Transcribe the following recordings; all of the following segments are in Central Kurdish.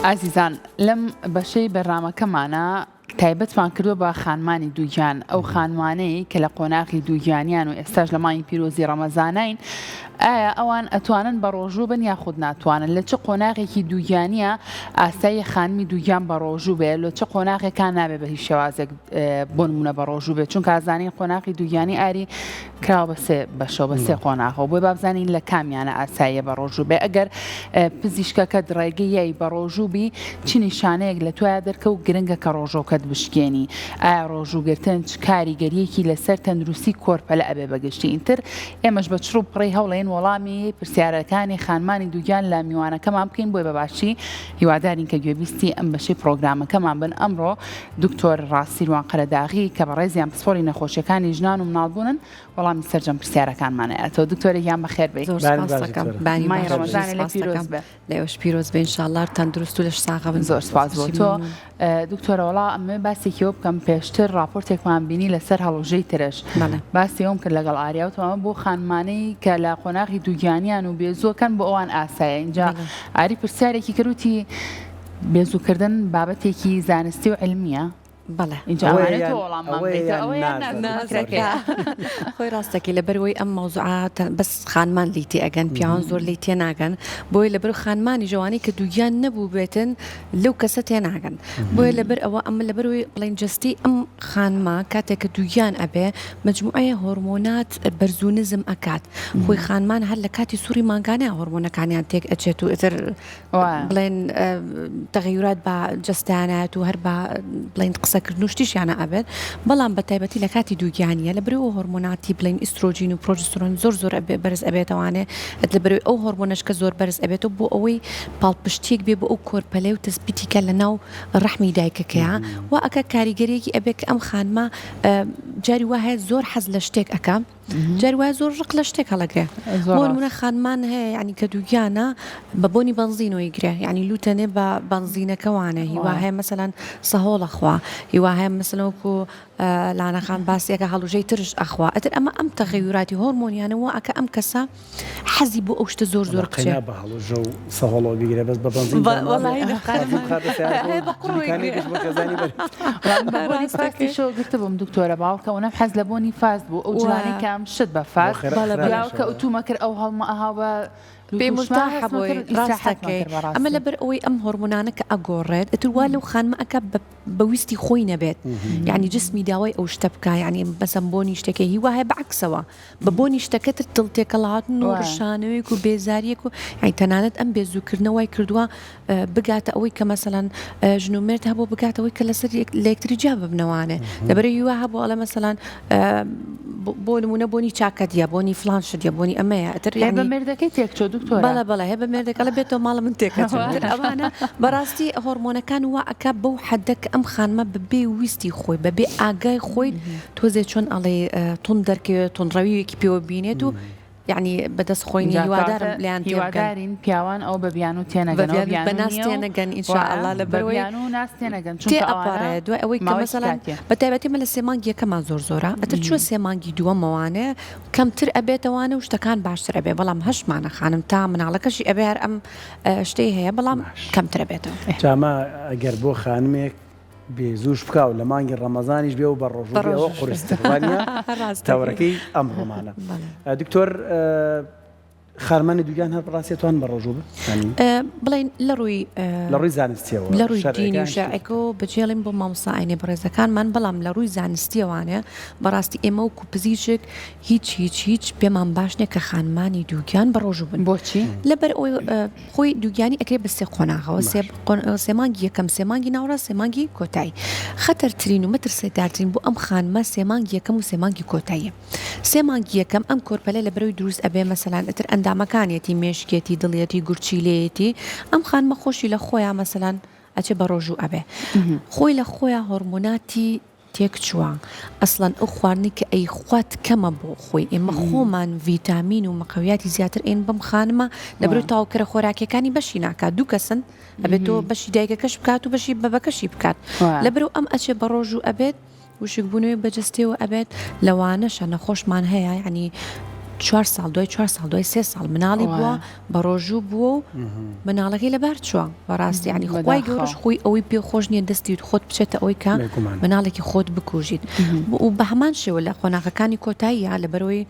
عزیزان لەم بەشەی بەرنامەکەمانە تایبەتمان کردووە بە خانمانی دووگیان ئەو خانمانەی کە لە قۆناغی دووگیانیان و ئێستاش لە مانگی پیرۆزی ڕەمەزانین ئایا ئەوان ئەتوانن بە ڕۆژوو بن یاخود ناتوانن لە چه قۆناغێکی دووگیانیە ئاسایی خانمی دووگیان بە ڕۆژوو بێت لە چه قۆناغێکان نابێت بە هیچ شێوازێک بۆ نمونە بە ڕۆژوو بێت چونکە ئازانین قۆناغی دووگیانی ئاری کراوە بە سێ بەشەوە بە سێ قۆناغەوە بۆی بابزانین لە کامیانە ئاساییە بە ڕۆژوو بێ ئەگەر پزیشکەکەت ڕێگەیەی بە ڕۆژوو بی چ نیشانەیەک لە توایە دەرکەوت گرنگە کە ڕۆژۆکەت بشکێنی ئایا ڕۆژووگرتن چ کاریگەریەکی لەسەر تەندروستی کۆرپەلە ئەبێ بەگشتی ئینتر ئێمەش بە چڕوو پڕی هەوڵێن وەڵامی پرسیارەکانی خانمانی دووگیان لە میوانەکەمان بکەین بۆی بەباشی هیوادارین کە گوێبیستی ئەم بەشەی پرۆگرامەکەمان بن ئەمڕۆ دکتۆر ڕاستیروان قەرەداغی کە بەڕێزیان پسپۆری نەخۆشیەکانی ژنان و مناڵبوونن وەڵامی سەرجەم پرسیارەکانمانەیەتەوە دکتۆرێکیان بەخێر بێت مای ڕەمەزانی لە پیرۆز بێ لەوەش پیرۆز بێ ئینشاءالله تەندروست و لەش ساغە بن. زۆر سپاس بۆ تۆ دکتۆرە وەڵا ئەمە باسێکیەوە بکەم پێشتر راپۆرتێکمان بینی لەسەر هەڵۆژەی ترش باسی ئەوم کرد لەگەڵ ئاریاوتەوە بۆ خانمانەی کە لە قۆناغی دووگیانیان و بێزووەکەن بۆ ئەوان ئاسایە اینجا ئاری پرسیارێکی کردوتی بێزووکردن بابەتێکی زانستی و علمیە بەڵێ خۆی ڕاستەکەی لەبەرەوەی ئەم مەوزوعات بەس خانمان لیتی ئەگەن پیاوان زۆر لی تێناگەن بۆی لەبەر خانمانی جوانی کە دووگیان نەبوو بێتن لەو کەسە تێناگەن بۆیە لەبەر ئەوە ئەمە لەبەرەوەی بڵین جستی ئەم خانما کاتێک کە دووگیان ئەبێ مجموعەیە هۆرمۆنات بەرزوو نزم ئەکات خۆی خانمان هەر لە کاتی سووری مانگانەیە هۆرمۆنەکانیان تێک ئەچێت و ئتر بڵێن تەغیرات بە جستانات و هەر بە بڵین قسەکردن و شتیشیانە ئەبێت بەڵام بە تایبەتی لە کاتی دووگیانیە لە بەرەوە هۆرمۆناتی بڵین ئیسترۆژین و پرۆژسترۆن زۆر بەرز ئەبێتەوانێ ئەت لە بەرەوەی ئەو هۆرمۆنەش کە زۆر بەرز ئەبێتەوە بۆ ئەوەی پاڵپشتێک بێ بۆ ئەو کۆرپەلەی و تەسبیتیکە لە ناو ڕەحمی دایکەکەیە و ئەکە کاریگەریەکی ئەبێت کە ئەم خانمە جاری وایە زۆر حەز لە شتێک ئەکا جاری وایە زۆر ڕق لە شتێک هەڵەگرێ بۆ نمونە خانمان هەیە یعنی کە دووگیانە بە بۆنی بەنزینەوەی گرێ یعنی لوتەنێ بە بەنزینەکەوانە هیوا هەیە مەسەلەن سەهۆڵ ئەخوا هیوا هەیە مەسەلەن وەکو لانەخان باسیەکە هەڵوژەی ترش ئەخوا ئەتر ئەمە ئەم تەغیراتی هۆرمۆنیانەوە ئەکە ئەم کەسە حەزی بۆ ئەو شتە زۆر قچێ بە هەڵوژە و سەهۆڵەوە بگرێ بەس بە بەنزین شۆ گرتە بووم دکتۆرە باوکەوەنە حەز لە بۆنی فاز بوو ئەو جوانی کام شت بە فاز کە ئۆتومە کرد ئەو هەڵمە ئەهاوە پێمرتاح بۆی ڕاستەکەی ئەمە لەبەر ئەوەی ئەم هۆرمۆنانە کە ئەگۆڕێت ئەتر وا لەو خانمە ئەکە بەویستی خۆی نەبێت یعنی جسمی داوای ئەو شتە بکە یعنی بەسەم بۆنی شتێکی هیوا هەیە بەعکسەوە بە بۆنی شتەکەتر دڵتێکەڵاتن و ڕشانەوەیک و بێزاریەک و یعنی تەنانەت ئەم بێزووکردنەوەی کردووە بگاتە ئەوەی کە مەسەلەن ژن و مرد هەبوو بگاتەوەی کە لەسەر لە یەکتری جا ببنەوانێ لەبەرەوەی هیوا هەبوو ئەڵێ مەسەلەن بۆ نمونە بۆنی چاکەتیە بۆنی فلان شتە بۆنی ئەمەیە ئەتر بە مێردەکەی تێکچۆ دکتۆر بەڵێ هەیە بە مێردەکە لە بێتەوە ماڵە من تێکەچێت ئەوانە بەڕاستی هۆرمۆنەکان وا ئەکە بەو حەدە کە ئەم خانمە بەبێ ویستی خۆی بەبێ ئاگای خۆی تۆزێ چۆن ئەڵێ تون دەرکەوێت تۆنڕەویەکی پێوە بینێت و یعنی بەدەست خۆینی هیوادارم لیان هیوادارین پیاوان ئەو بەبیان و تێنەگەن بەناس تێنەگەن ئینشاءالله لەبەرەوەی ناس تێنەگەن تێ ئەپارێت دوای ئەوەی کە مەسەلەن بەتایبەتی مە لە سێمانگی یەکەمان زۆرە ئەتر چوە سێمانگی دووەمەوانێ کەمتر ئەبێتەوانە و شتەکان باشتر ئەبێ بەڵام هەشمانە خانم تا مناڵەکەشی ئەبێ هەر ئەم شتەی هەیە بەڵام کەمتر ئەبێتەوە جامە ئەگەر بۆ خانمێک بێزوش بکە و لە مانگی ڕەمەزانیش بێ و بە ڕۆژەوە قورستوانە تاوەڕەکەی ئەم ڕۆمانە دکتۆر خارمانی دووگیان هەر ڕاستێتوان بە ڕۆژوو بڵین لە ڕووی زانستیەوە لە ڕووی دینی و شەرعەکە و بەجێڵین بۆ مامۆستا ئاینێ بەڕێزەکانمان بەڵام لە ڕووی زانستیەوانێ بەڕاستی ئێمە وەکو پزیشک هیچ پێمان باش نییە کە خانمانی دووگیان بە ڕۆژوو بن بۆچی لەبەر خۆی دووگیانی ئەکرێ بە سێ قۆناغەوە سێمانگی یەکەم سێمانگی ناوڕە سێمانگی کۆتایی خەتەرترین و مەترسێدارترین بۆ ئەم خانمە سێمانگی یەکەم و سێمانگی کۆتاییە سێمانگی یەکەم ئەم کۆرپەلە لەبەرەوەی دروست ئەبێ مەسەلەن ئەتر ئەندامەکانیەتی مێشکێتی دڵیەتی گورچیلەیەتی ئەم خانمە خۆشی لە خۆیان مەسەلەن ئەچێ بە ڕۆژوو ئەبێ خۆی لە خۆیان هۆرمۆناتی تێک چووە ئەسڵەن ئەو خواردنی کە ئەی خوات کەمە بۆ خۆی ئێمە خۆمان ڤیتامین و مەقەویاتی زیاتر ئێن بەم خانمە لەبەرەوەی تاوکرە خۆراکیەکانی بەشی ناکات دوو کەسن ئەبێت تۆ بەشی دایکەکەش بکات و بەشی بەبەکەشی بکات لەبەرەوە ئەم ئەچێ بە ڕۆژوو ئەبێت وشک بوونەوەی بەجستێەوە ئەبێت لەوانەشە نەخۆشمان هەیە یعنی 4 ساڵ دوای 4 ساڵ دوای 3 ساڵ مناڵی بووە بە ڕۆژوو بووە و مناڵەکەی لەبار چووە بەڕاستی ینی خوای گەورەش خۆی ئەوەی پێ خۆش نییە دەستی خۆت بچێتە ئەوەی کە مناڵێکی خۆت بکوژیت و بە هەمان شێوە لە قۆناغەکانی کۆتاییە لەبەرەوەی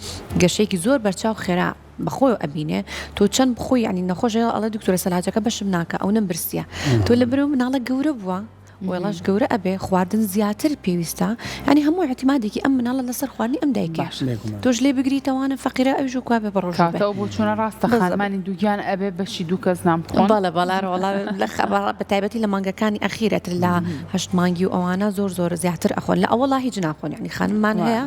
گەشەیەکی زۆر بەرچاو خێرا بەخۆی ئەبینێ تۆ چەند بخۆی ینی نەخۆشە ئەڵە دکتۆرە سەلاجەکە بەشم ناکە ئەو نەمبرسیە تۆ لەبەرەوە مناڵە گەورە بووە وێڵاش گەورە ئەبێ خواردن زیاتر پێویستە ینی هەموو احتیمادێکی ئەم مناڵە لەسەر خواردنی ئەم دایکە تۆش لێ بگریتەوانە فەقیرە ئەوژ و کوابێ بە ڕۆژ بۆ چونە ڕاستە خانمانی دووگیان ئەبێ بەشی دوو کەس نام بخۆن بەڵێ بەڵارەوەڵا لە خەبار بە تایبەتی لە مانگەکانی ئەخیرەتر لە 8 مانگی و ئەوانە زۆر زیاتر ئەخۆن لە ئەوەڵا هیچ ناخۆن ینی خانممان هەیە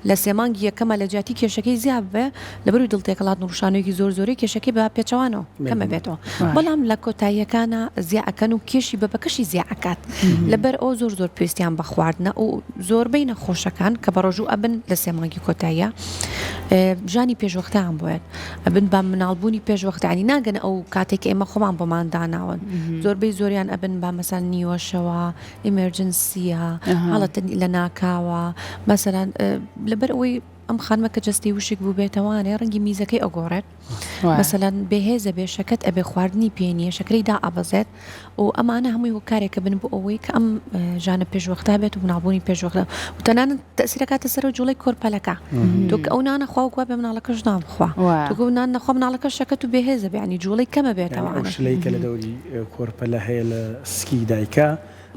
لە سێ مانگی یەکەمە لە جیاتی کێشەکەی زیاد بێ لەبەروی دڵتێکەڵات ڕوشانێکی زۆری کێشەکەی بە پێچەوانەوە کەمە بێتەوە بەڵام لە کۆتاییەکانە زیاکەن و کێشی بەکەشی زیاکات لەبەر ئەو زۆر پێویستیان بە خواردنە و زۆربەی نەخۆشەکان کە بە ڕۆژوو ئەبن لە سێمانگی کۆتاییە ژانی پێشوەختیان بۆیێت ئەبن بە مناڵبوونی پێشوەختانی ناگەن ئەو کاتێک ئێمە خۆمان بۆمان داناون زۆربەی زۆریان ئەبن بە مەسەن نیوەشەوە ئیمەرجنسیە هەڵەتە لە ناکاوە مەسەلەن لەبەر ئەوەی ئەم خانمە کە جستی وشک بوو بێتەوانێ ڕەنگی میزەکەی ئەگۆڕێت مەسەلەن بێهێزە بێ شەکەت ئەبێ خواردنی پێنیە شەکرەی دا ئابەزێت و ئەمانە هەمووی هۆکارێکە بن بۆ ئەوەی کە ئەم ژانە پێشوەختا بێت و مناڵبوونی پێشوەختە و تەنانەت تەسیرەکاتە سەر جوڵەی کۆرپەلەکە تۆ ئەو نانە خوا وکوا بێ مناڵەکەش نامخوا تۆ نان نەخوا مناڵەکە شەکەت و بێهێزە بێ ینی جوڵەی کەمە بێتەوە شلەی کە لە دەوری کۆرپەلە هەیە لە سکی دایکە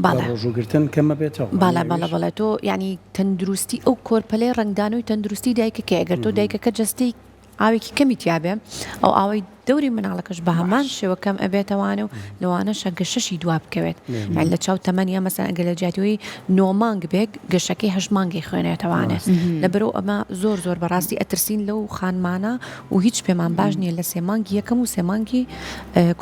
ڕۆژوگرتن کەمە بێتەوە بەڵێ تۆ ینی تەندروستی ئەو کۆرپەلەی ڕنگدانەوەی تەندروستی دایکەکە ئەگەر تۆ دایکەکە جستی ئاوێکی کەمی تیابێ ئەو ئاوەی دەوری مناڵەکەش بە هەمان شێوە کەم ئەبێتەوانە و لەوانەشە گەشەشی دواب بکەوێت یان لە چاو تەمەنیە مەسەن ئەگەر لە جیاتیەوەی 9 مانگ بێک گەشەکەی 8 مانگی خوێنێتەوانێت لەبەرەوە ئەمە زۆر بەڕاستی ئەترسین لەو خانمانە و هیچ پێمان باش نییە لە 3 مانگی یەکەم و 3 مانگی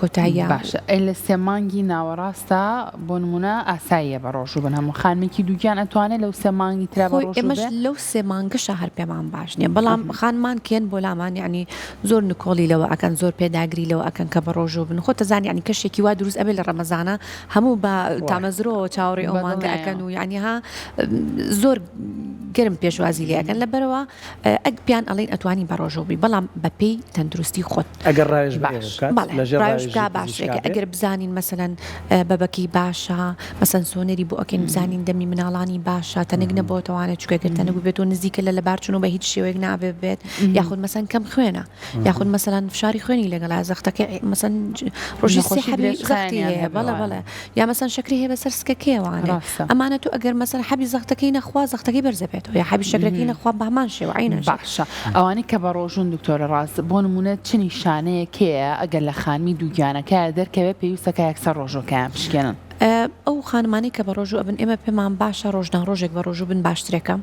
کۆتاییە باشە لە 3 مانگی ناوەڕاستە بۆ نمونە ئاساییە بە ڕۆژوو بن هەموو خانمێکی دووگیان ئەتوانێت لەو 3 مانگی ترا بە ڕۆژوو ئێمەش لەو 3 مانگەشە هەر پێمان باش نییە بەڵام خانمان کێن بۆ لامان یعنی زۆر نکۆڵی لەوە ئەکەن زۆر پێداگری لەوە ئەکەن کە بە ڕۆژوو بن خۆتە زانی ینی کەشێکی وا دروست ئەبێ لە ڕەمەزانە هەموو بە تامەزرۆ چاوەڕێ ئەو مانگە ئەکەن و یعنیها زۆر گرم پێشوازی لێەکەن لەبەرەوە ئەک پیان ئەڵین ئەتوانی بە ڕۆژۆبی بەڵام بەپێی تەندروستی خۆت ئەگەر ڕایش ڕایشکا باشێکە ئەگەر بزانین مەسەلەن بەبەکەی باشە مەسەن سۆنەری بۆ ئەکەین بزانین دەمی مناڵانی باشە تەنگ نەبۆتەوانێت چکەگەر تەنەبوو بێت و نزیکە لە لەبارچون و بە هیچ شێوەیەک نابێ بێت یاخود مەسەن کەم خوێنە یاخود مەسەلەن فشاری خوێنی لەگەڵا زەختەکە مەسەن ڕۆژی حەبی زەختی هەیە بەڵێ یا مەسەن شەکری هەیە بەسەر سکەکەوانە ئەمانە تو ئەگەر مەسەن حەبی زەختەکەی نەخوا زەختەکەی بەرزە بێتەوە یا حەبی شەکرەکەی نەخوا بە هەمان شێوە عینە باشە ئەوانەی کە بە ڕۆژون دکتۆرە ڕاست بۆ نمونە چ نیشانەیەکەیە ئەگەر لە خانمی دووگیانەکە دەرکەوێت پێویستەکە یەکسەر ڕۆژۆکەیان پشکێنن ئەو خانمانی کە بە ڕۆژوو ئەبن ئێمە پێمان باشە ڕۆژدان ڕۆژێک بە ڕۆژوو بن باشترەکە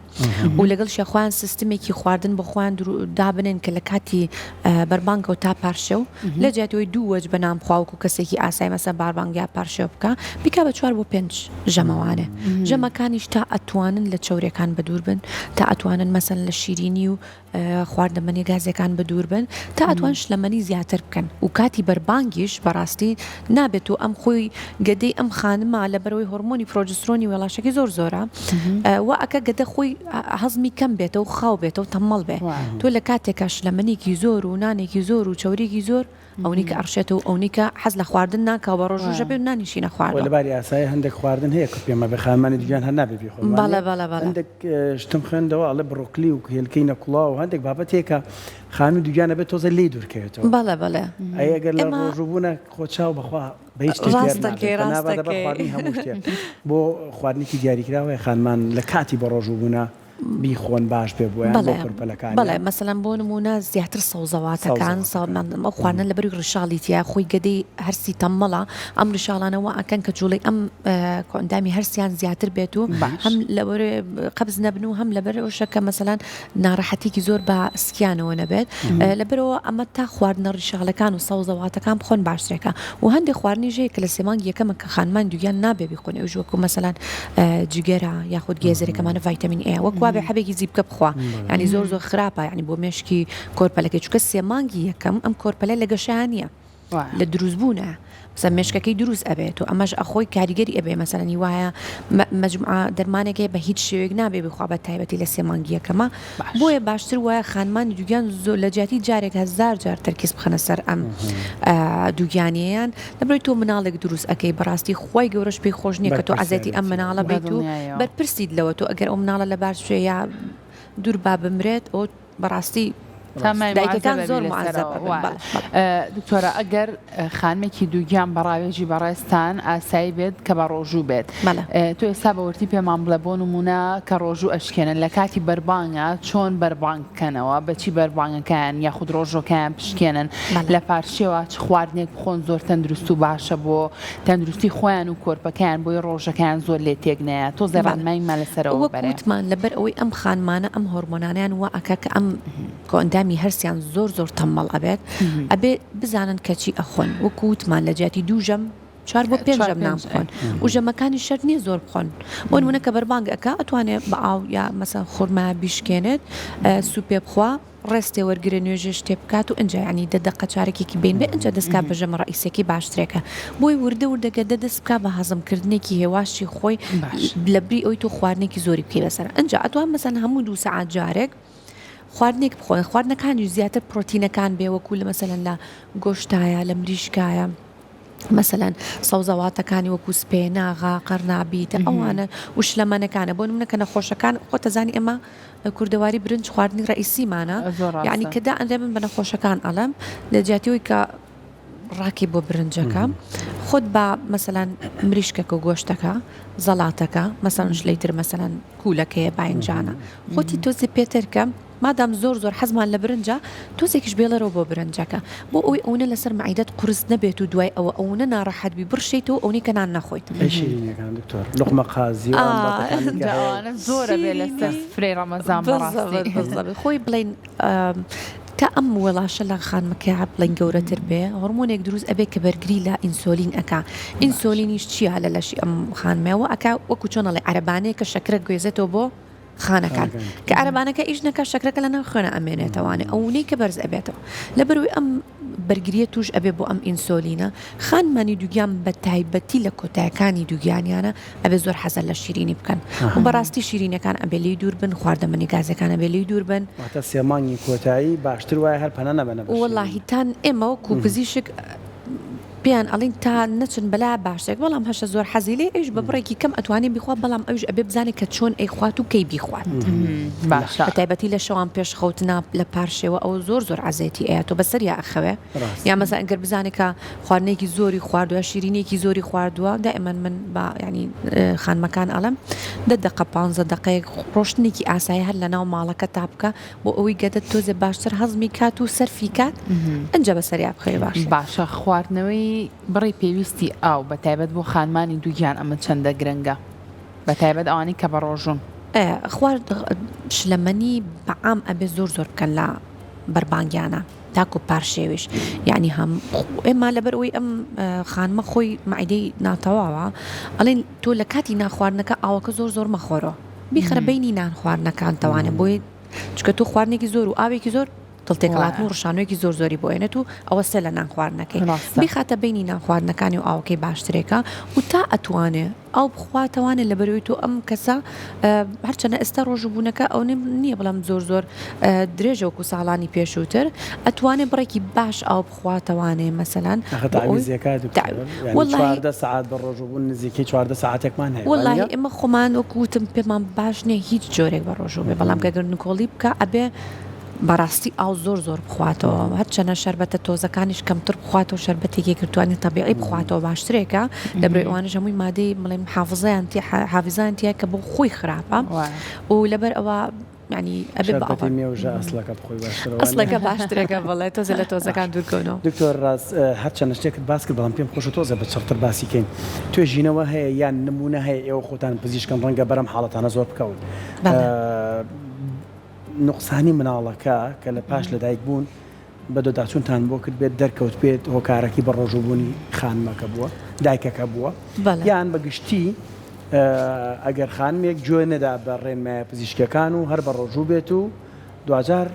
و لەگەڵ شەخوایان سیستمێکی خواردن بۆ خۆیان دابنێن کە لە کاتی بەربانگە و تا پارشە و لە جیاتەوەی 2 وەج بە نام خواوەکو کەسێکی ئاسای مەسە باربانگ یا پارشە بکە بیکا بە 4 بۆ 5 ژەمەوانێ ژەمەکانیش تا ئەتوانن لە چەورەکان بەدوور بن تا ئەتوانن مەسەن لە شیرینی و خواردەمەنی گازەکان بەدوور بن تا ئەتوان شلەمەنی زیاتر بکەن و کاتی بەربانگیش بەڕاستی نابێت و ئەم خۆی گەدەی ئەم خانمە لە بەرەوەی هۆرمۆنی پرۆجسترۆنی وێڵاشەکەی زۆرە و ئەکە گەدە خۆی هەزمی کەم بێتەوە و خاو بێتەوە تەمەڵ بێ تۆ لە کاتێکە شلەمەنێکی زۆر و نانێکی زۆر و چاورێکی زۆر ئەوەی کە ئەڕشێتەوە ئەوەی کە حەز لە خواردن ناکە بە ڕۆژوژە بێ نانیشینە خواردن لەباری ئاسایی هەندێک خواردن هەیە کە پێمە بە خانمانی دووگیان هەر نابێ بیخۆن هەندێک شتم خوێندەوە ئەڵێ بڕۆکلی و هێلکەی نەکوڵا و هەندێک بابەتێکە خانم دووگیانە بێت تۆزە لێ دوورکەوێتەوە بەڵێ ئەگەر لە ڕۆژووبوونە خۆچاو بەخوا بۆ خواردنێکی دیاریکراوە خانمان لە کاتی بە ڕۆژووبوونە بیخۆن باش پێ بۆیان بۆ کورپەلەکان بەڵێ مەسەلەن بۆ نمونە زیاتر سەوزەواتەکان ئەو خواردنە لەبەری ڕشاڵیتیا خۆی گەدەی هەرسی تەممەڵە ئەم ڕشاڵانەوە ئەکەن کە جوڵی ئەم کۆندامی هەرسیان زیاتر بێت و هەم لەبەرێ قەبز نەبن و هەم لەبەر ئەو شەکە مەسەلەن ناڕەحەتێکی زۆر بە سکیانەوە نەبێت لەبەرەوە ئەمە تا خواردنە ڕشاڵەکان و سەوزەواتەکان بخۆن باشترێکە و هەندێک خواردنی ژەیە کە لە سێمانگ یەکەمە کە خانمان دووگیان نابێ بیخۆن ئەو ژوەکو مەسەلەن جگەرە یاخود گێزەرەکەمانە ڤایتامین ئێ وەک بێ حەبێکی زیب بکە بخوا ینی زۆر خراپە ینی بۆ مێشکی کۆرپەلەکەی چکە 3 مانگی یەکەم ئەم کۆرپەلە لە گەشایانە لە دروستبوونە مێشکەکەی دروست ئەبێت و ئەمەش ئەخۆی کاریگەری ئەبێ مەسەلەنی وایە مەجموعە دەرمانێکی بە هیچ شێوەیەک نابێ بخوا بە تایبەتی لە 3 مانگیەکەمە بۆیە باشتر وایە خانمانی دووگیان زۆر لە جیاتی جارێک 1000 جار تەرکیز بخەنە سەر ئەم دووگیانیان لەبەرەوەی تۆ مناڵێک دروست ئەەکەی بەڕاستی خۆی گەورەش پێی خۆش نییە کە تۆ عەزەتی ئەم مناڵە بیت و بەرپرسیت لەوە تۆ ئەگەر ئەو مناڵە لە باش شوێ یا دوور با بمرێت ئەو بەڕاستی دایکەکان زۆر دکتۆرە ئەگەر خانمێکی دووگیان بەڕاوێژی بەڕێستان ئاسایی بێت کە بە ڕۆژوو بێت تۆ ئێستا بەورتی پێمان بڵێ بۆ نمونە کە ڕۆژوو ئەشکێنن لە کاتی بەربانگە چۆن بەربانگکەنەوە بەچی بەربانگەکان یاخود ڕۆژۆکەیان پشکێنن لە پارچێوە چ خواردنێک بخۆن زۆر تەندروست و باشە بۆ تەندروستی خۆیان و کۆرپەکەیان بۆی ڕۆژەکەیان زۆر لێ تێک نایە تۆ زێڕانمایمە لەسەرەوە بەرێتمان لەبەر ئەوەی ئەم خانمانە ئەم هۆرمۆنانیان وا ئەکە کە ئەم کۆندامی هەرسیان زۆر تەمەڵ ئەبێت ئەبێ بزانن کەچی ئەخۆن وەکو وتمان لە جیاتی 2 ژەم 4 بۆ 5 ژەم نام بخۆن و ژەمەکانی شەرت نییە زۆر بخۆن بۆ نمونە کە بەربانگ ئەکا ئەتوانێت بە ئاو یا مەسەن خورما بیشکێنێت سوپێ بخوا ڕێستێ وەرگرە نوێژە شتێ بکات و ئەنج ینی دەدەقە چارێکێکی بین بێ ئەنج دەستکات بە ژەمە ڕئیسێکی باشترێکە بۆی وردەگە دەست بکە بە هەزمکردنێکی هێواشی خۆی لەبری ئەوی تۆ خواردنێکی زۆری بکەی بەسەر ئەنج ئەتوان مەسەن هەموو 2 سەعات جارێک خواردنێک بخۆن خواردنەکانی زیاتر پرۆتینەکان بێوەکو لە مەسەلەن لە گۆشتایە لە مریشکایە مەسەلەن سەوزەواتەکانی وەکو سپێناغا قەرنابیتە ئەوانە وشلەمەنەکانە بۆ نمونە کە نەخۆشەکان خۆتەزانی ئەمە کوردەواری برنج خواردنی ڕئیسیمانە یعنی کەدا ئەندێمن بە نەخۆشەکان ئەڵم لە جیاتیەوەی کە ڕاکی بۆ برنجەکە خۆت بە مەسەلەن مریشکەکە و گۆشتەکە زەڵاتەکە مەسەلەن شلەیتر مەسەلەن کوولەکەیە باینجانە خۆتی تۆزی پێترکە مادام زۆر حەزمان لە برنجە تۆزێکیش بێڵەرەوە بۆ برنجەکە بۆ ئەوی ئەوە لەسەر مەعیدەت قورس نەبێت و دوای ئەوە ناڕەحەت بی بڕشیتەوە ئەوەی کە نان نەخۆیت شیرینەکان دکتۆر لقمە قازی زۆرە بێ لەسەر فرێ ڕەمەزان بەڕاستی خۆی بڵین تا ئەم وەڵاشە لە خانمەکە بڵین گەورەتر بێ هۆرمۆنێک دروست ئەبێ کە بەرگری لە ئینسۆلین ئەکا ئینسۆلینیش چیە لە لەشی ئەم خانمەوە ئەکا وەکو چۆنەڵێ عەرەبانەیە کە شەکرە گوێزێتەوە بۆ خانەکان کە عەرەبانەکە ئیش نەکە شەکرەکە لە ناو خوێنە ئەمێنێتەوانێ ئەوەی کە بەرز ئەبێتەوە لەبەروی ئەم بەرگریە توش ئەبێ بۆ ئەم ئینسۆلینە خانمانی دووگیان بە تایبەتی لە کۆتایەکانی دووگیانیانە ئەبێ زۆر حەزە لە شیرینی بکەن و بەڕاستی شیرینەکان ئەبێ لێی دوور بن خواردەمەنی گازەکان ئەبێ لێی دوور بن واتە 3 مانگی کۆتایی باشتر وایە هەر پەنە نەبەنە وەڵاهی تان ئێمە وەکو پزیشک پێیان ئەڵین تا نەچن بەلا باشێک بەڵام هەشە زۆر حەزی لێ ئەوش بە بڕێکی کەم ئەتوانێ بیخوا بەڵام ئەوش ئەبێ بزانێت کە چۆن ئەیخوات و کەی بیخوات باشە بە تایبەتی لە شەوان پێش خەوتنا لە پارشێوە ئەو زۆر عەزێتی ئەیە تۆ بەسەر یا ئەخەوێ یا مەسا ئەگەر بزانێت کە خواردنێکی زۆری خواردووە شیرینێکی زۆری خواردووە دائما من بە ینی خانمەکان ئەڵم 10 دقە 15 دقەیەک ڕۆشتنێکی ئاسایی هەر لە ناو ماڵەکە تا بکە بۆ ئەوەی گەدە تۆزێ باشتر هەزمی کات و سەرفی کات ئەنجە بەسەر یا بخەوێ باشە خواردنەوەی بڕی پێویستی ئاو بە تایبەت بۆ خانمانی دووگیان ئەمە چەندە گرنگە بە تایبەت ئەوانی کە بە ڕۆژون خوارد شلەمەنی بەعام ئەبێ زۆر بکەن لە بەربانگیانە تاکو پارشێویش یعنی هەم ئێمە لەبەر ئەوەی ئەم خانمە خۆی مەعیدەی ناتەواوە ئەڵێن تۆ لە کاتی ناخواردنەکە ئاوەکە زۆر مەخۆرەوە بیخرە بینی نان خواردنەکان تەوانێت بۆی چکە تۆ خواردنێکی زۆر و ئاوێکی زۆر دڵتێکڵاتن و ڕشانوێکی زۆری بۆێنێت و ئەوە سێ لە نانخواردنەکەی بیخاتە بینی نانخواردنەکانی و ئاوەکەی باشترێکە و تا ئەتوانێ ئەو بخواتەوانێت لە بەروی تۆ ئەم کەسە هەرچەنە ئێستا ڕۆژبوونەکە ئەو نییە بڵام زۆر درێژە وەکو ساڵانی پێشووتر ئەتوانێت بڕێکی باش ئاو بخواتەوانێ مەسەلەن ساعت بە ڕۆژبوون نزیکەی 4 ساعتێکمان هەیە وەڵی ئێمە خۆمان وەکوتم پێمان باش نییە هیچ جۆرێک بە ڕۆژوو بێ بەڵام گەگەر نکۆڵی بکە ئەبێ بەڕاستی ئاو زۆر بخواتەوە هەرچەنە شەربەتە تۆزەکانیش کەمتر بخواتەوە شەربەتێکی کردوانی تەبیعی بخواتەوە باشترێکە دەبرێت ئەوانش هەمووی مادەی بڵێم حافزیان تیا کە بۆ خۆی خراپە و لەبەر ئەوە ینی ئەبێ ئەسڵەکە باشترەکە بڵێ تۆزە لە تۆزەکان دوورکەونەوە دکتۆر ڕاست هەرچەنە شتێکت باس کرد بەڵام پێم خۆشە تۆزە بە چەختر باسیکەین توێژینەوە هەیە یان نمونە هەیە ئێوە خۆتان پزیشکن ڕەنگە بەرەم حاڵەتانە زۆر بکەون نقصانی مناڵەکە کە لە پاش لەدایک بوون بە دۆداچوونتان بۆ کرد بێت دەرکەوت بێت هۆکارەکی بە ڕۆژوبوونی خانمەکە بووە دایکەکە بووە یان بەگشتی ئەگەر خانمێک گوێ نەدا بە ڕێنمایە پزیشکەکان و هەر بە ڕۆژوو بێت و دوجار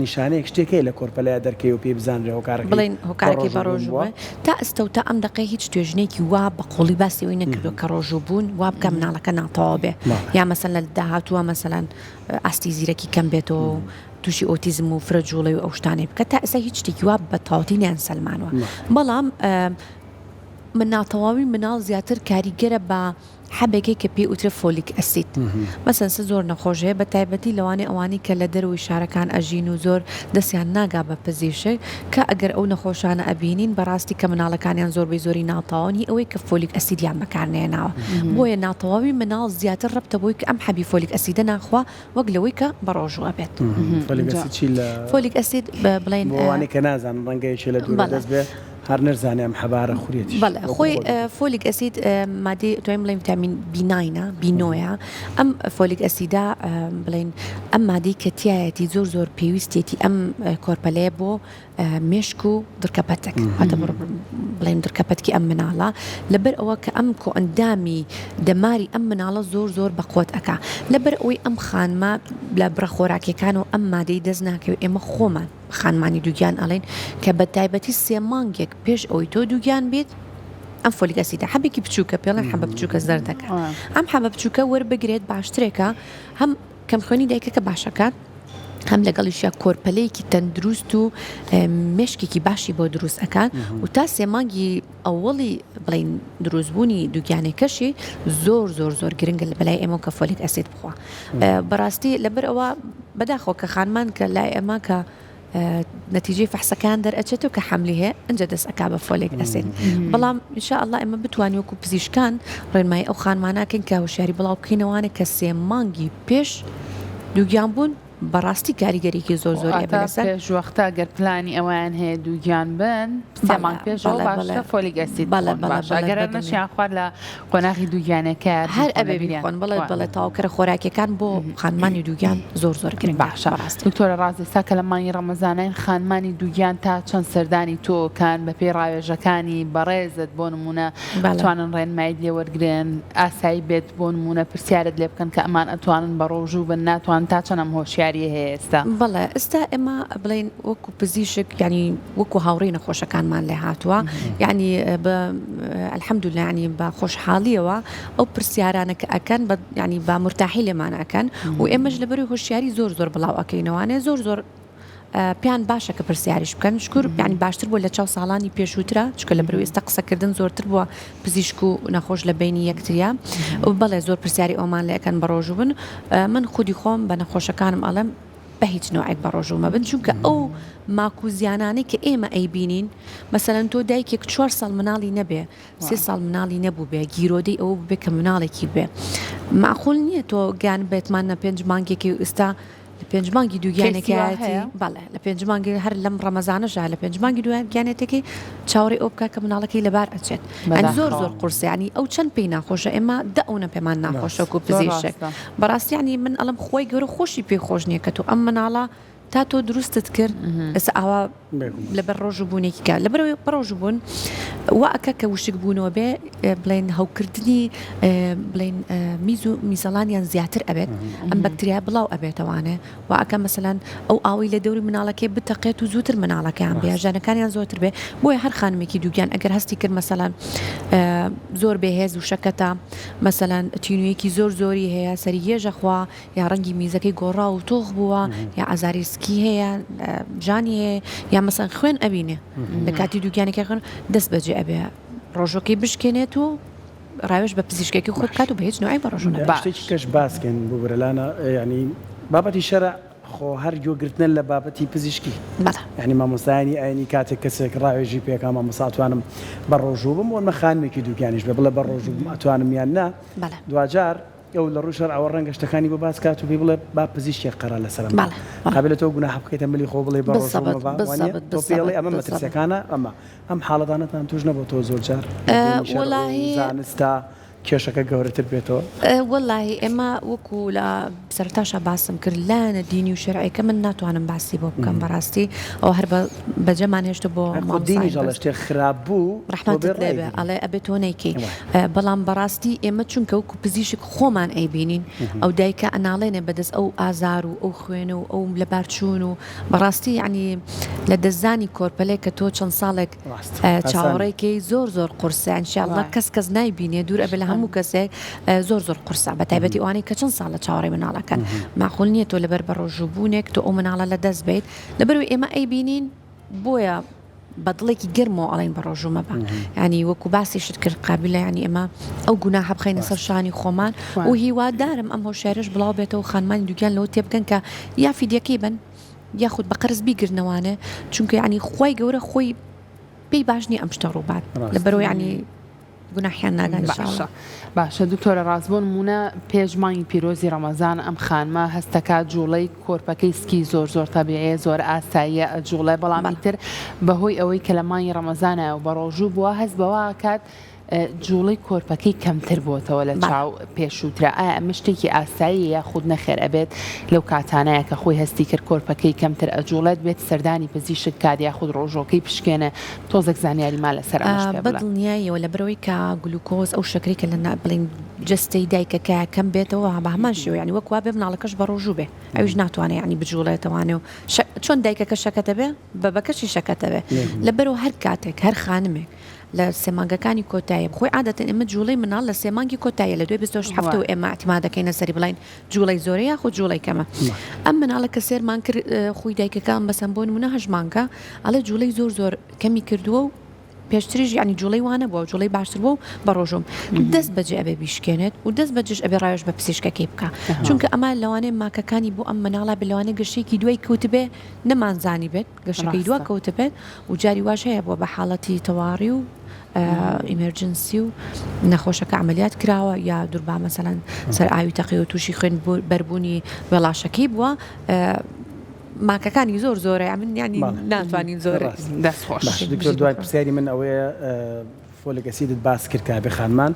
نیشانەیەک شتێکەیە لە کۆرپەلای دەرکەی و پێی بزانرێ هۆکارەکەی بڵین هۆکارێکی بە ڕۆژبووە تا ئەستە و تا ئەم دقی هیچ توێژنێکی وا بە قوڵی باسیەوەی نەکردو کە ڕۆژوو بوون وا بکە مناڵەکە ناتەوا بێ یا مەسەن لە داهاتووە مەسەلەن ئاستی زیرەکی کەم بێتەوە تووشی ئۆتیزم و فرەجوڵی و ئەو شتانەی بکە تا ئێستا هیچ شتێکی وا بە تاوتینیان سەلمانوە بەڵام من ناتەواوی مناڵ زیاتر کاریگەرە بە حەبێکی کە پێی وترە فۆلیک ئەسید مەسەن زۆر نەخۆشەیە بە تایبەتی لەوانەیە ئەوانی کە لە دەروی شارەکان ئەژین و زۆر دەستیان ناگا بە پزیشک کە ئەگەر ئەو نەخۆشانە ئەبینین بەڕاستی کە مناڵەکانیان زۆربەی زۆری ناتەواوی ئەوەی کە فۆلیک ئەسیدیان بەکارنێناوە بۆیە ناتەواوی مناڵ زیاتر ڕەبتە بۆی کە ئەم حەبی فۆلیک ئەسیدە ناخوا وەک لەوەی کە بە ڕۆژوە بێت فۆلیک ئەسید بڵێن بۆوانی کە نازان ڕەنگەیەکی لە دوور دەست بێ هەر نەرزانێم حەبارە خوریێتی بەڵێ خۆی فۆلیک ئەسید مادەی توانین بڵێن ڤیتامین بیناینە بینۆیە ئەم فۆلیک ئەسیدا بڵێن ئەم مادەی کە تایەتی زۆر پێویستێتی ئەم کۆرپەلەیە بۆ مێشک و درکەپەتێک هاتە بڵێن درکەپەتکی ئەم مناڵە لەبەر ئەوە کە ئەم کۆئەندامی دەماری ئەم مناڵە زۆر بەقوت ئەکا لەبەر ئەوەی ئەم خانمە لە برەخۆراکیەکان و ئەم مادەی دەست ناکەوێت ئێمە خۆمان خانمانی دووگیان ئەڵێن کە بە تایبەتی 3 مانگێک پێش ئەوەی تۆ دووگیان بێت ئەم فۆلیک ئەسیدە حەبێکی بچووکە پێڵێن حەبە بچووکە زەردەکە ئەم حەبە بچووکە وەربگرێت باشترێکە هەم کەمخۆنی دایکەکە باشەکات هەم لەگەڵیشە کۆرپەلەیەکی تەندروست و مێشکێکی باشی بۆ دروست ئەکان و تا 3 مانگی ئەوڵی بڵین دروستبوونی دووگیانێکەشی زۆر گرنگە لە بەلای ئێمە کە فۆلیک ئەسید بخوا بەڕاستی لەبەر ئەوە بەداخۆ کە خانمان کە لای ئەمە کە نتیجەی فەحسەکان دەرئەچێتەوە کە حەملی هەیە ئەنجە دەست ئەکا بە فۆلیک ئەسید بەڵام ئینشاءالله ئێمە بتوانین وەکو پزیشکان ڕێنمایی ئەو خانماناکەن کە هۆشیاری بڵاو بکەینەوەوانە کە 3 مانگی پێش دووگیان بوون بەڕاستی کاریگەریکی زۆری پێش وەختە گەر پلانی ئەویان هەیە دووگیان بن 3 مانگ پێشەوە باشترە فۆلیک ئەسید ئەگەر نەشیان خوارد لە قۆناغی دووگیانەکە هەر ئەبێ بیخۆن بڵێ تاوکەرە خۆراکیەکان بۆ خانمانی دووگیان زۆر گرنگ باشە دکتۆرە ڕازی ئێستا کە لە مانگی ڕەمەزانین خانمانی دووگیان تا چەند سەردانی تۆکان بە پێی ڕاوێژەکانی بەڕێزت بۆ نمونە توانن ڕێنمایی لێ وەرگرن ئاسایی بێت بۆ نمونە پرسیارت لێ بکەن کە ئەمان ئەتوانن بە ڕۆژوو بن ناتوان تا چەندەم هۆشیار بەڵێ ئێستا ئێمە بڵین وەکو پزیشک ینی وەکو هاوڕێی نەخۆشەکانمان لێ هاتووە یعنی الحەمدولله ینی بە خۆشحاڵیەوە ئەو پرسیارانە کە ئەکەن ینی با مرتاحی لێمان ئەکەن و ئێمەش لەبەری هۆشیاری زۆر بڵاو ئەەکەینەوانێ زۆر پیان باشە کە پرسیاریش بکەن شکر ینی باشتر بۆ لە 4 ساڵانی پێشووترە چکە لە بەروی ئێستا قسەکردن زۆرتر بووە پزیشک و نەخۆش لە بینی یەکتریا بەڵێ زۆر پرسیاری ئەومان لە ئەەکەن بە ڕۆژوو بن من خودی خۆم بە نەخۆشەکانم ئەڵێم بە هیچ نوعێک بە ڕۆژوو مەبن چونکە ئەو ماکوزیانانەی کە ئێمە ئەیبینین مەسەلەن تۆ دایکێک 4 ساڵ مناڵی نەبێ 3 ساڵ مناڵی نەبوو بێ گیرۆدەی ئەوە بێ کە مناڵێکی بێ معقول نییە تۆ گیان بێتمان نە 5 مانگێکی ئێستا لە 5 مانگی دووگیانێکیاتی بەڵێ لە 5 مانگی هەر لەم ڕەمەزانەژە لە 5 مانگی دووگیانێتێکی چاوەڕێ ئەو بکە کە مناڵەکەی لەبار ئەچێت زۆر قورسیانی ئەو چەند پێی ناخۆشە ئێمە دەونە پێمان ناخۆشە و پزیشک بەڕاستیانی من ئەڵم خۆی گەورە خۆشی پێی خۆش نییە کە تۆ ئەم مناڵە تا تۆ دروستت کرد ئەس ئاوا لەبەر ڕۆژ بوونێکی کار لەبەرەوەی ڕۆژ بوون وا ئەکە کە وشک بوونەوە بێ بڵێن هەوکردنی بڵێن میز و میزەڵانیان زیاتر ئەبێت ئەم بەکتریا بڵاو ئەبێتەوانێ وا ئەکە مەسەلەن ئەو ئاوی لە دەوری مناڵەکەی بتەقێت و زووتر مناڵەکەیان بێ ژانەکانیان زۆرتر بێ بۆیە هەر خانمێکی دووگیان ئەگەر هەستی کرد مەسەلەن زۆر بێهێز و شەکەتە مەسەلەن تینوویەکی زۆری هەیە سەری هێژە خوا یا ڕەنگی میزەکەی گۆڕا و تۆخ بووە یا ئازاری سکی هەیە جانی هەیە یا مەسەن خوێن ئەبینێ لە کاتی دووگیانێکی خوێن دەست بەجێ ئەبێ ڕۆژۆکەی بشکێنێت و ڕاوێژ بە پزیشکێکی خۆت بکات و بە هیچ نوعی بە ڕۆژوو شتێکی کەش باسکەن بۆ برەلانە ینی بابەتی شەرع خۆ هەر گوێگرتنە لە بابەتی پزیشکی ینی مامۆستایانی ئاینی کاتێک کەسێک ڕاوێژی پێکا مامۆساتوانم بە ڕۆژوو بم وە خانمێکی دووگیانیش بێ بڵێ بە ڕۆژوو ئەتوانم یان نا دوجار ئەو لە ڕوو شەرع ئەوە ڕەنگە شتەکانی بۆ باس کات و پێی بڵێ با پزیشکی قەرار لەسەرم قابلە تۆ گوناح بکەیتە ملی خۆ بڵێ بە ڕۆژوو ئەمە مەترسیەکانە ئەم حاڵەتانەتان توش نەبوو تۆ زۆر جار زانستا کێشەکە گەورەتر بێتەوە وەڵاهی ئێمە وەکو لە سەرتاشە باسم کرد لایەنە دینی و شەرعیەکە من ناتوانم باسی بۆ بکەم بەڕاستی ئەو هەر بەجەمان هێشتا بۆ دینی شتێک خراپ بوو ڕحمەتت لێبێ ئەڵێ ئەبێت تۆ نەیکەی بەڵام بەڕاستی ئێمە چونکە وەکو پزیشک خۆمان ئەیبینین ئەو دایکە ئەناڵێنێ بەدەست ئەو ئازار و ئەو خوێنە و ئەو لەبارچوون و بەڕاستی ینی لە دەستزانی کۆرپەلێک کە تۆ چەند ساڵێک چاوەڕێکی زۆر قورسە ئینشاءالله کەس نایبینێ دوور ئەبێ لە هەموو کەسێک زۆر قورسە بە تایبەتی ئەوانەی کە چەند ساڵ لە چاوەڕێی مناڵەکەن معقول نییە تۆ لەبەر بە ڕۆژوبوونێک تۆ ئەو مناڵە لە دەست بیت لەبەروی ئێمە ئەیبینین بۆیە بەدڵێکی گرمەوە ئەڵێن بە ڕۆژومە بە ینی وەکو باسی شت کرد قابلە ینی ئێمە ئەو گوناحە بخەینە سەر شانی خۆمان و هیوادارم ئەم هۆشارش بڵاو بێتەوە خانمانی دووگیان لەوە تێبگەن کە یا فیدیەکەی بن یاخود بە قەرز بیگرنەوانە چونکە ینی خۆی گەورە خۆی پێی باش نییە ئەم شتە ڕووبات لەبەرەوەی ینی گوناحیان ناگەن باشە دکتۆرە ڕاستبوون مونە پێشمانگی پیرۆزی ڕەمەزان ئەم خانمە هەستەکات جوڵەی کۆرپەکەی سکی زۆر تەبیعەیە زۆر ئاساییە جوڵای بەڵامی تر بەهۆی ئەوەی کە لە مانگی ڕەمەزانە و بە ڕۆژوو بووە هەست بەوە کات جوڵەی کۆرپەکەی کەمتر بۆتەوە لە چاو پێشووترا ئایا ئەمە شتێکی ئاسایی یاخود نەخێر ئەبێت لەو کاتانەیە کە خۆی هەستی کرد کۆرپەکەی کەمتر ئەجوڵێت بێت سەردانی پزیشک کات یاخود ڕۆژۆکەی پشکێنە تۆزێک زانیاری ما لەسەر بەدڵنیاییەوە لە بەرەوەی کە گلوکۆز ئەو شەکری کە لە بڵین جستەی دایکەکە کەم بێتەوە بە هەمان شێوە ینی وەکوا بێ مناڵەکەش بە ڕۆژوو بێ ئەویش ناتوانێت ینی بجوڵێتەوانێ و چۆن دایکەکە شەکەتە بێ بەکەشی شەکەتە بێ لەبەرەوە هەر کاتێک هەر خانمێک لە سێمانگەکانی کۆتایە بخۆی عادەتەن ئێمە جوڵەی مناڵ لە سێمانگی کۆتایە لە 26 هەفتە و ئێمە اعتیماد دەکەینە سەری بڵین جوڵەی زۆرە یاخود جوڵەی کەمە ئەم مناڵە کە سێرمان کرد خۆی دایکەکان بەسەم بۆ نمونە هەژمانکە ئەڵێ جوڵەی زۆر کەمی کردووە و پێشتریش ینی جوڵەی وانە بووە جوڵەی باشتر بوو بە ڕۆژۆم دەست بەجێ ئەبێ بیشکێنێت و دەست بەجش ئەبێ ڕایش بە پزیشکەکەی بکە چونکە ئەمە لەوانەیە ماکەکانی بۆ ئەم مناڵە بلەوانە گەشتێکی دوای کەوتبێ نەمانزانی بێت گەشتەکەی دوا کەوتە بێت و جاری واش هەیە بۆ بە حاڵەتی تەواڕی و ئیمەرجنسی و نەخۆشەکە عملیات کراوە یا دووربا مەسەلەن سەر ئاوی تەقی و تووشی خوێن بەربوونی وێڵاشەکەی بووە ماکەکانی زۆرە من ینی ناتوانین زۆر دەستخۆش دکتۆر دوای پرسیاری من ئەوەیە فۆلیک ئەسیدت باس کرد کە بێ خانمان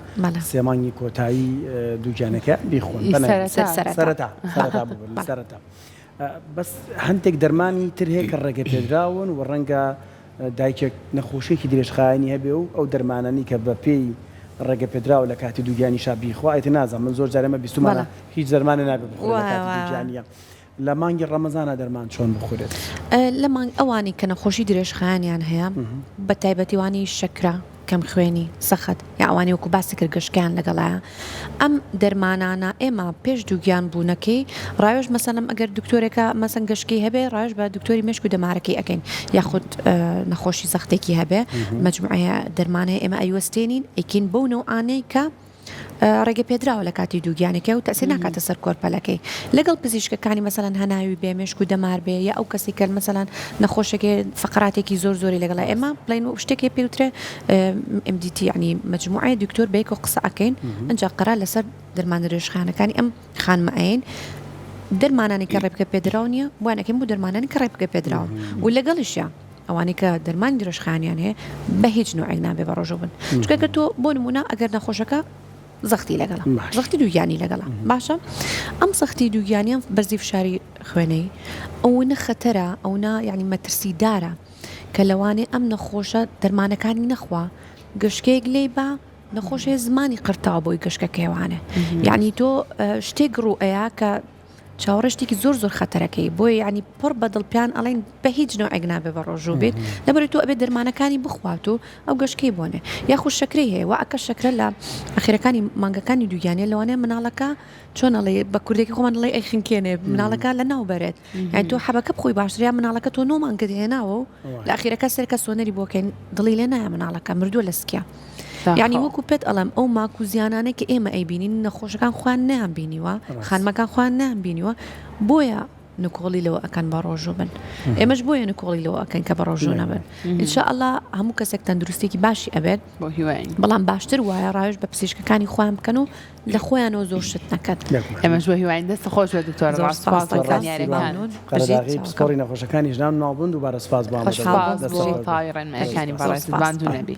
سێمانگی کۆتایی دووجانەکە بیخۆن سەرەتا بەس هەندێک دەرمانی تر هەیە کە ڕێگە پێدراون و ڕەنگە دایکێک نەخۆشیێکی درێژخایانی هەبێ و ئەو دەرمانانی کە بە پێی ڕێگە پێدراوە لە کاتی دووگیانی شابیخوا ئەیت نازانم من زۆر جارێمە بیستمانە هیچ دەرمانە نابێت دووجانیە لە مانگی ڕەمەزانە دەرمان چۆن بخورێت لە مانگ ئەوانی کە نەخۆشی درێژخایانیان هەیە بە تایبەتیوانی شەکرا کەم خوێنی سەخت یا ئەوانی وەکو باسی کرد گەشتیان لەگەڵایە ئەم دەرمانانە ئێمە پێش دووگیان بوونەکەی ڕایۆژ مەسەلەم ئەگەر دکتۆرێکە مەسەن گەشتکی هەبێ ڕایۆژ بە دکتۆری مێشک و دەمارەکەی ئەەکەین یاخود نەخۆشی سەختێکی هەبێ مەجموعەیە دەرمانەیە ئێمە ئەیوەستێنین ئەیکین بەو نەوعانەی کە ڕێگە پێدراوە لە کاتی دووگیانەکە و تەسیر ناکاتە سەر کۆرپەلەکەی لەگەڵ پزیشکەکانی مەسەلەن هەناوی بێ مێشک و دەمار بێ یا ئەو کەسی کە مەسەلەن نەخۆشێکی فقراتێکی زۆری لەگەڵای ئێمە بڵین و شتێکی پێوترێ MDT ینی مجموعەیە دکتۆر بێک و قسە ئەەکەین ئەنجا قەرار لەسەر دەرمان درێژخانەکانی ئەم خانمەین دەرمانانی کە ڕێبکە پێدراو نیە بوانەکەم بوو دەرمانانی کە ڕێبکە پێدراوە و لەگەڵیشە ئەوانەی کە دەرمانی درێژخانیان هەیە بە هیچ نوعێک نابێ بە ڕۆژە بن چکە تۆ بۆ نمونە ئەگەر نەخۆشەکە زەختی لەگەڵە زەختی دووگیانی لەگەڵە باشە ئەم سەختی دووگیانیان بەرزی فشاری خوێنەی ئەوە خەتەرە ئەونا ینی مەترسیدارە کە لەوانێ ئەم نەخۆشە دەرمانەکانی نەخوا گەشتێک لێ بە نەخۆشێ زمانی قرتاوە بۆی گەشتەکەیوانە یعنی تۆ شتێک ڕوئەیە کە چاوەڕێشتێکی زۆر خەتەرەکەی بۆی ینی پڕ بە دڵپیان ئەڵێن بە هیچ نوعێک نابێ بە ڕۆژوو بێت لەبەر تۆ ئەبێت دەرمانەکانی بخوات و ئەو گەشتکەی بۆنێ یاخود شەکرەی هەیە و ئەکە شەکرە لە ئەخیرەکانی مانگەکانی دووگیانێ لەوانەیە مناڵەکە چۆن ئەڵێ بە کوردێکی خۆمان دڵێ ئەیخینکێنێ مناڵەکە لە ناو بەرێت یان تۆ حەبەکە بخۆی باشتریا مناڵەکە تۆ نۆمانگە هێناوە و لە ئەخیرەکە سەرکە سۆنەری بۆکەین دڵی لێ نایە مناڵەکە مردووە لە سکیا یعنی وەکو پێت ئەڵم ئەو ماکو زیانانە کە ئێمە ئەیبینین نەخۆشەکان خوان نەیان بینیوە خانمەکان خوان نەیان بینیوە بۆیە نکۆڵی لەوە ئەکەن بە ڕۆژوو بن ئێمەش بۆیە نکۆڵی لەوە ئەکەن کە بە ڕۆژوو نەبن ئینشاءالله هەموو کەسێک تەندروستێکی باشی ئەبێت بەڵام باشتر وایە ڕایۆژ بە پزیشکەکانی خۆیان بکەن و لە خۆیانەوە زۆر شت نەکەن ئێمەش بە هیواین دەستە خۆش بە دکتۆر پسپۆری نەخۆشەکانی ژنان ناوبوون و بارە سپاس بۆ ڕێنمەکانی بەڕێز باندوو نەبی